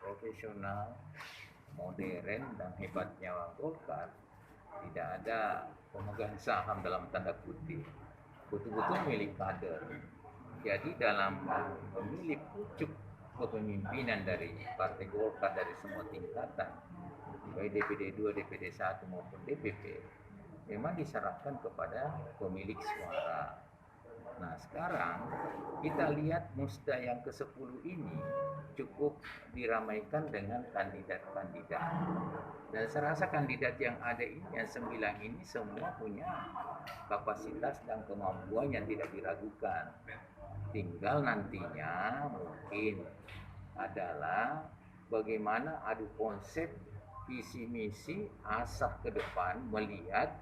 profesional, modern, dan hebatnya Golkar tidak ada pemegang saham dalam tanda kutip, betul-betul milik kader. Jadi dalam memilih pucuk kepemimpinan dari Partai Golkar dari semua tingkatan, baik DPD 2, DPD 1 maupun DPP, memang diserahkan kepada pemilik suara. Nah, sekarang kita lihat musda yang ke-10 ini cukup diramaikan dengan kandidat-kandidat. Dan saya rasa kandidat yang ada ini, yang 9 ini semua punya kapasitas dan kemampuan yang tidak diragukan. Tinggal nantinya mungkin adalah bagaimana adu konsep, visi misi, asah ke depan, melihat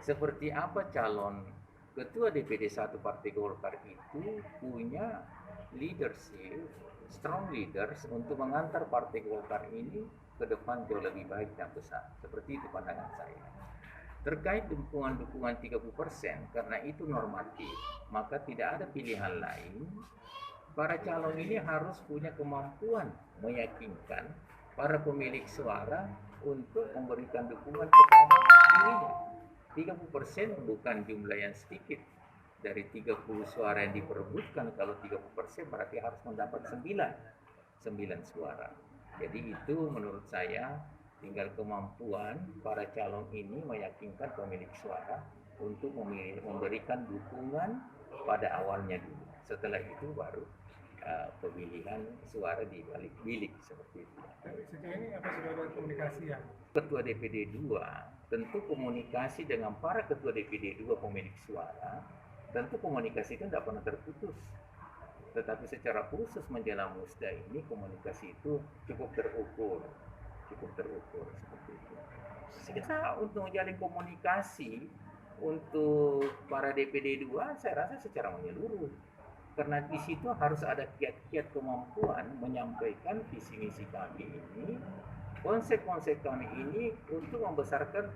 seperti apa calon Ketua DPD 1 Partai Golkar itu punya leadership, strong leaders untuk mengantar Partai Golkar ini ke depan jauh lebih baik dan besar. Seperti itu pandangan saya. Terkait dukungan 30%, karena itu normatif, maka tidak ada pilihan lain. Para calon ini harus punya kemampuan meyakinkan para pemilik suara untuk memberikan dukungan kepada dirinya. 30% bukan jumlah yang sedikit. Dari 30 suara yang diperebutkan, kalau 30% berarti harus mendapat 9 suara. Jadi itu menurut saya tinggal kemampuan para calon ini meyakinkan pemilik suara untuk memberikan dukungan pada awalnya dulu. Setelah itu baru pemilihan suara di balik bilik seperti itu. Sejauh ini apa sudah ada komunikasi ya? Ketua DPD 2 tentu komunikasi dengan para ketua DPD 2 pemilik suara, tentu komunikasi itu tidak pernah terputus. Tetapi secara khusus menjelang musda ini komunikasi itu cukup terukur seperti itu. Kita untuk menjalin komunikasi untuk para DPD 2 saya rasa secara menyeluruh. Karena di situ harus ada kiat-kiat kemampuan menyampaikan visi misi kami ini, konsep-konsep kami ini untuk membesarkan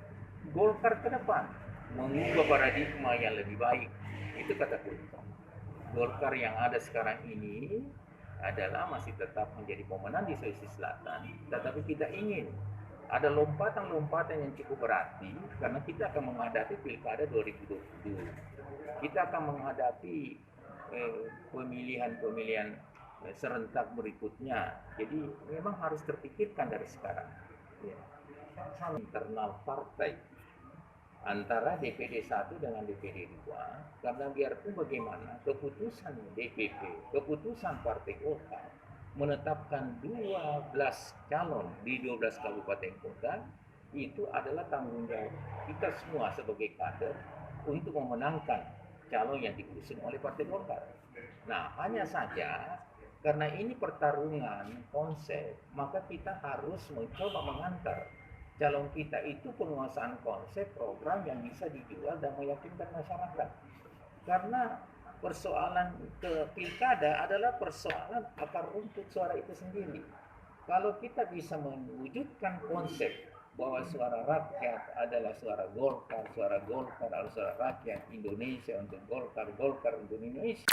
Golkar ke depan, mengubah paradigma yang lebih baik. Itu kata kunci. Golkar yang ada sekarang ini adalah masih tetap menjadi pemenang di Sulawesi Selatan, tetapi kita ingin ada lompatan-lompatan yang cukup berarti karena kita akan menghadapi Pilkada 2022. Kita akan menghadapi pemilihan serentak berikutnya. Jadi memang harus terpikirkan dari sekarang. Ya. Internal partai antara DPD 1 dengan DPD 2, karena biarpun bagaimana keputusan DPP, keputusan Partai Golkar menetapkan 12 calon di 12 kabupaten kota, itu adalah tanggung jawab kita semua sebagai kader untuk memenangkan calon yang diusung oleh Partai Golkar. Nah, hanya saja karena ini pertarungan konsep, maka kita harus mencoba mengantar calon kita itu penguasaan konsep program yang bisa dijual dan meyakinkan masyarakat. Karena persoalan ke pilkada adalah persoalan akar rumput suara itu sendiri. Kalau kita bisa mewujudkan konsep bahwa suara rakyat adalah suara Golkar adalah suara rakyat Indonesia untuk Golkar untuk Indonesia.